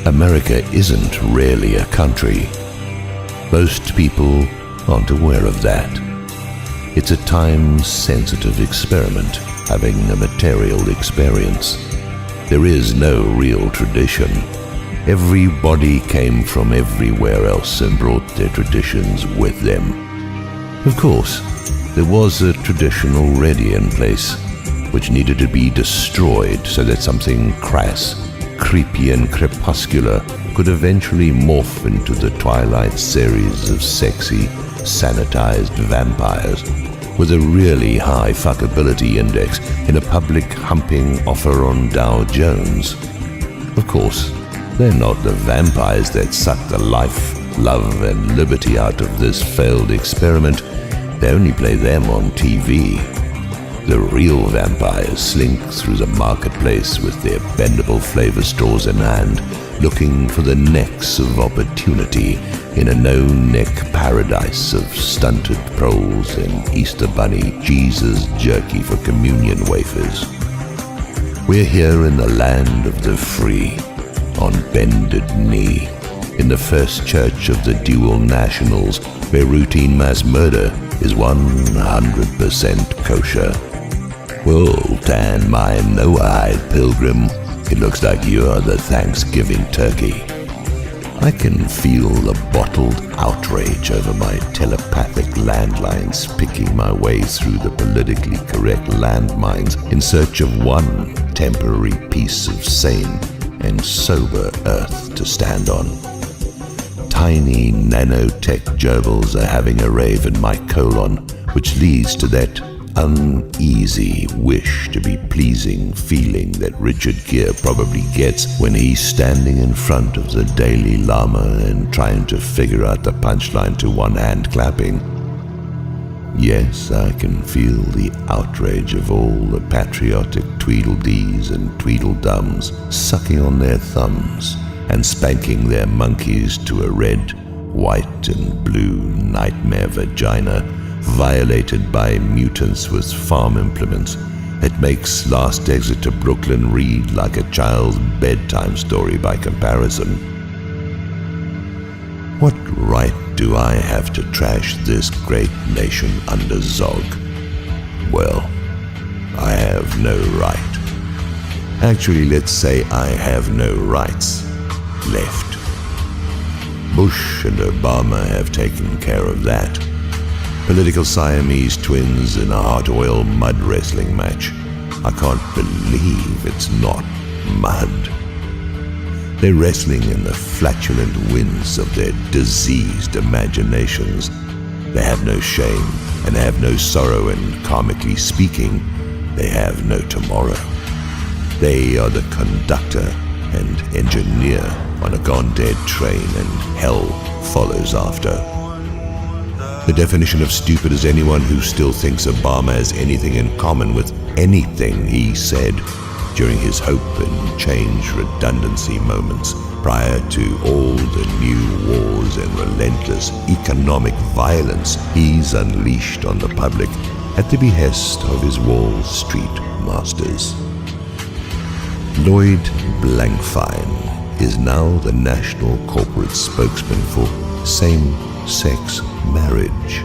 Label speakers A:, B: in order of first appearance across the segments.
A: America isn't really a country. Most people aren't aware of that. It's a time-sensitive experiment, having a material experience. There is no real tradition. Everybody came from everywhere else and brought their traditions with them. Of course, there was a tradition already in place, which needed to be destroyed so that something crass, creepy and crepuscular could eventually morph into the Twilight series of sexy, sanitized vampires with a really high fuckability index in a public humping offer on Dow Jones. Of course, they're not the vampires that suck the life, love and liberty out of this failed experiment. They only play them on TV. The real vampires slink through the marketplace with their bendable flavor straws in hand, looking for the necks of opportunity in a no-neck paradise of stunted proles and Easter Bunny Jesus jerky for communion wafers. We're here in the land of the free, on bended knee, in the first church of the dual nationals, where routine mass murder is 100% kosher. Well, tan my noahide, pilgrim. It looks like you're the Thanksgiving turkey. I can feel the bottled outrage over my telepathic landlines picking my way through the politically correct landmines in search of one temporary piece of sane and sober earth to stand on. Tiny nanotech gerbils are having a rave in my colon, which leads to that uneasy wish to be pleasing feeling that Richard Gere probably gets when he's standing in front of the Dalai Lama and trying to figure out the punchline to one hand clapping. Yes, I can feel the outrage of all the patriotic Tweedledees and Tweedledums sucking on their thumbs and spanking their monkeys to a red, white and blue nightmare vagina violated by mutants with farm implements. It makes Last Exit to Brooklyn read like a child's bedtime story by comparison. What right do I have to trash this great nation under Zog? Well, I have no right. Actually, let's say I have no rights left. Bush and Obama have taken care of that. Political Siamese twins in a hot oil mud wrestling match. I can't believe it's not mud. They're wrestling in the flatulent winds of their diseased imaginations. They have no shame and they have no sorrow, and karmically speaking, they have no tomorrow. They are the conductor and engineer on a gone-dead train, and hell follows after. The definition of stupid is anyone who still thinks Obama has anything in common with anything he said during his hope and change redundancy moments prior to all the new wars and relentless economic violence he's unleashed on the public at the behest of his Wall Street masters. Lloyd Blankfein is now the national corporate spokesman for same-sex marriage.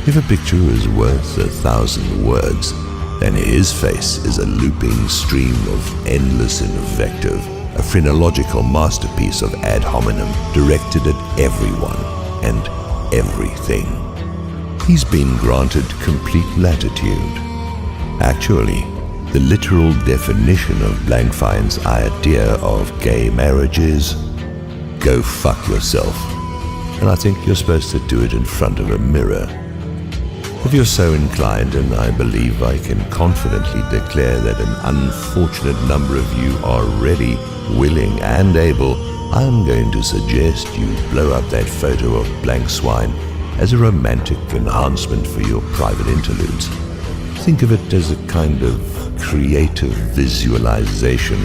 A: If a picture is worth 1,000 words, then his face is a looping stream of endless invective, a phrenological masterpiece of ad hominem directed at everyone and everything. He's been granted complete latitude. Actually, the literal definition of Blankfein's idea of gay marriage is, go fuck yourself. And I think you're supposed to do it in front of a mirror. If you're so inclined, and I believe I can confidently declare that an unfortunate number of you are ready, willing and able, I'm going to suggest you blow up that photo of Blank Swine as a romantic enhancement for your private interludes. Think of it as a kind of creative visualization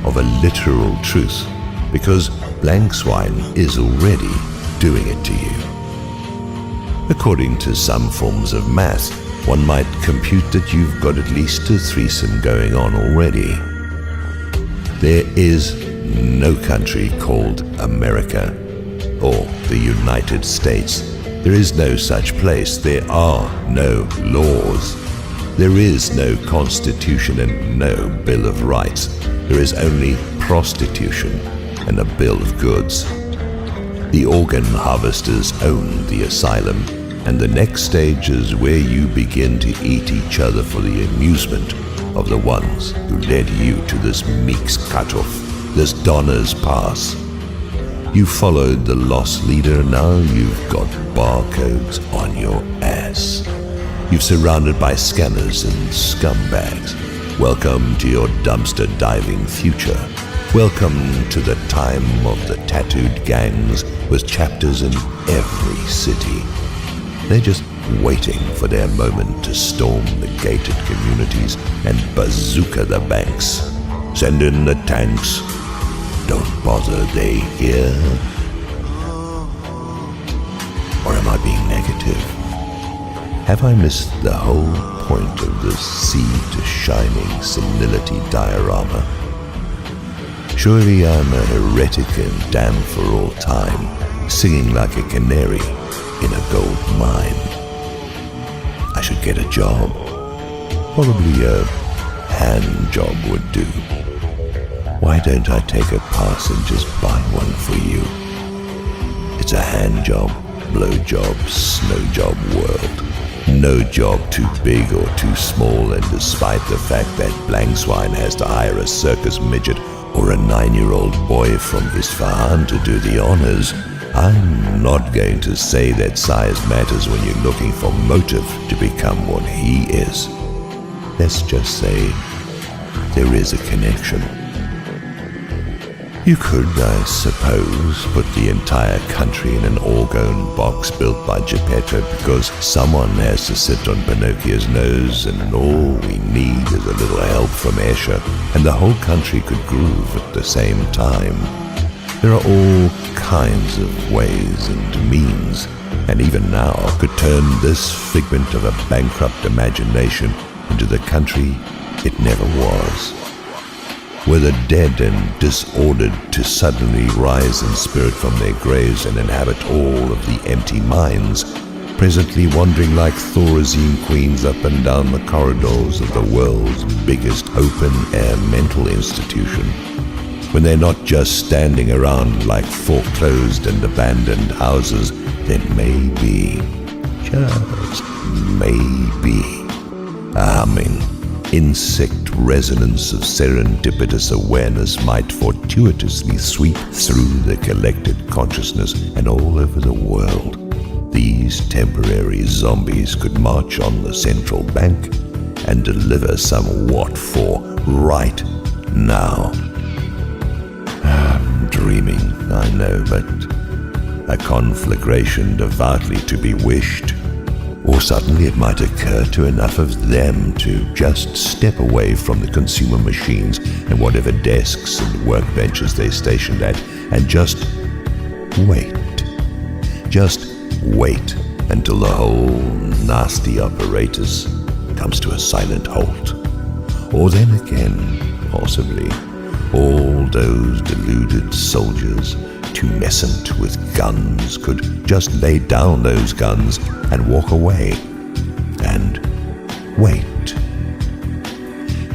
A: of a literal truth, because Blank Swine is already doing it to you. According to some forms of math, one might compute that you've got at least a threesome going on already. There is no country called America or the United States. There is no such place. There are no laws. There is no constitution and no Bill of Rights. There is only prostitution and a bill of goods. The organ harvesters own the asylum, and the next stage is where you begin to eat each other for the amusement of the ones who led you to this Meek's cutoff, this Donner's Pass. You followed the lost leader, now you've got barcodes on your ass. You're surrounded by scammers and scumbags. Welcome to your dumpster diving future. Welcome to the time of the tattooed gangs with chapters in every city. They're just waiting for their moment to storm the gated communities and bazooka the banks. Send in the tanks. Don't bother, they hear? Or am I being negative? Have I missed the whole point of this seed to shining senility diorama? Surely I'm a heretic and damned for all time, singing like a canary in a gold mine. I should get a job. Probably a hand job would do. Why don't I take a pass and just buy one for you? It's a hand job, blow job, snow job world. No job too big or too small, and despite the fact that Blank Swine has to hire a circus midget or a 9-year-old boy from Isfahan to do the honors, I'm not going to say that size matters when you're looking for motive to become what he is. Let's just say there is a connection. You could, I suppose, put the entire country in an orgone box built by Geppetto because someone has to sit on Pinocchio's nose, and all we need is a little help from Escher, and the whole country could groove at the same time. There are all kinds of ways and means, and even now could turn this figment of a bankrupt imagination into the country it never was. Were the dead and disordered to suddenly rise in spirit from their graves and inhabit all of the empty minds, presently wandering like Thorazine queens up and down the corridors of the world's biggest open-air mental institution, when they're not just standing around like foreclosed and abandoned houses, then maybe, just maybe, a humming, insect resonance of serendipitous awareness might fortuitously sweep through the collected consciousness, and all over the world, these temporary zombies could march on the central bank and deliver some what for right now. I'm dreaming, I know, but a conflagration devoutly to be wished. Or suddenly it might occur to enough of them to just step away from the consumer machines and whatever desks and workbenches they stationed at, and just wait. Just wait until the whole nasty apparatus comes to a silent halt. Or then again, possibly, all those deluded soldiers, tumescent with guns, could just lay down those guns and walk away and wait.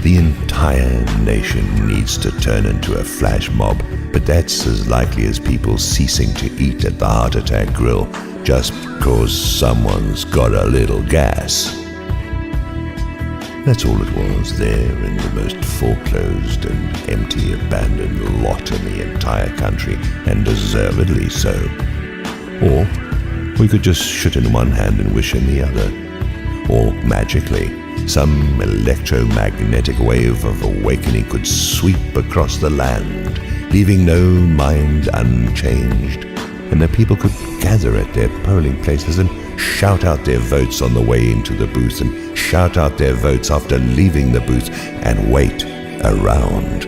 A: The entire nation needs to turn into a flash mob, but that's as likely as people ceasing to eat at the Heart Attack Grill just because someone's got a little gas. That's all it was there in the most foreclosed and empty, abandoned lot in the entire country, and deservedly so. Or we could just shit in one hand and wish in the other. Or magically, some electromagnetic wave of awakening could sweep across the land, leaving no mind unchanged, and the people could gather at their polling places and shout out their votes on the way into the booth, and shout out their votes after leaving the booth, and wait around,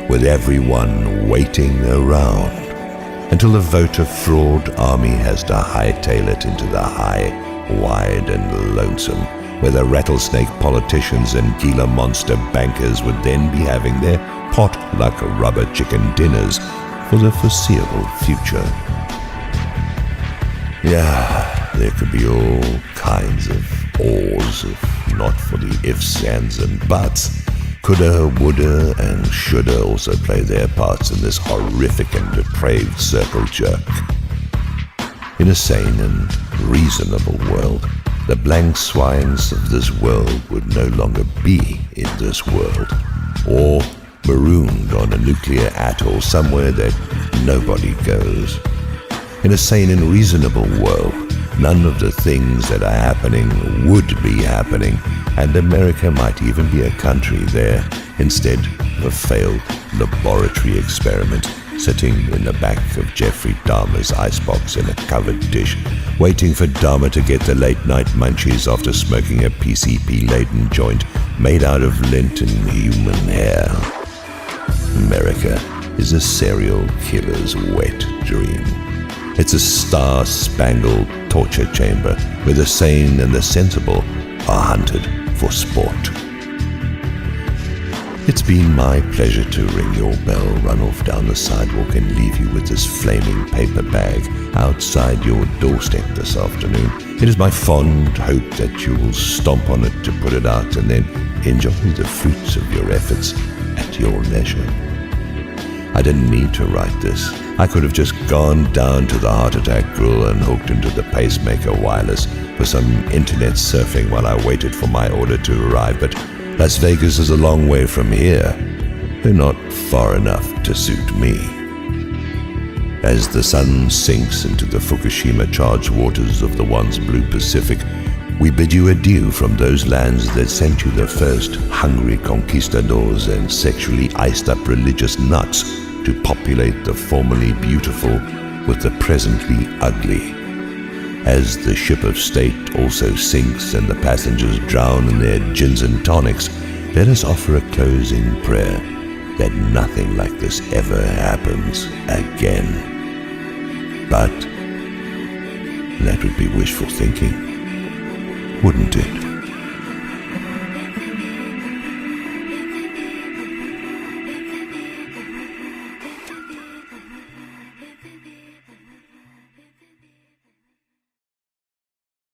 A: with everyone waiting around, until the voter fraud army has to hightail it into the high, wide and lonesome, where the rattlesnake politicians and Gila monster bankers would then be having their pot like rubber chicken dinners for the foreseeable future. Yeah, there could be all kinds of ors if not for the ifs, ands, and buts. Coulda, woulda, and shoulda also play their parts in this horrific and depraved circle jerk. In a sane and reasonable world, the blank swines of this world would no longer be in this world, or marooned on a nuclear atoll somewhere that nobody goes. In a sane and reasonable world, none of the things that are happening would be happening, and America might even be a country there instead of a failed laboratory experiment sitting in the back of Jeffrey Dahmer's icebox in a covered dish, waiting for Dahmer to get the late-night munchies after smoking a PCP-laden joint made out of lint and human hair. America is a serial killer's wet dream. It's a star-spangled torture chamber where the sane and the sensible are hunted for sport. It's been my pleasure to ring your bell, run off down the sidewalk and leave you with this flaming paper bag outside your doorstep this afternoon. It is my fond hope that you will stomp on it to put it out and then enjoy the fruits of your efforts at your leisure. I didn't need to write this. I could have just gone down to the heart attack grill and hooked into the pacemaker wireless for some internet surfing while I waited for my order to arrive, but Las Vegas is a long way from here, though not far enough to suit me. As the sun sinks into the Fukushima-charged waters of the once blue Pacific, we bid you adieu from those lands that sent you the first hungry conquistadors and sexually iced-up religious nuts to populate the formerly beautiful with the presently ugly. As the ship of state also sinks and the passengers drown in their gins and tonics, let us offer a closing prayer that nothing like this ever happens again. But that would be wishful thinking, wouldn't it?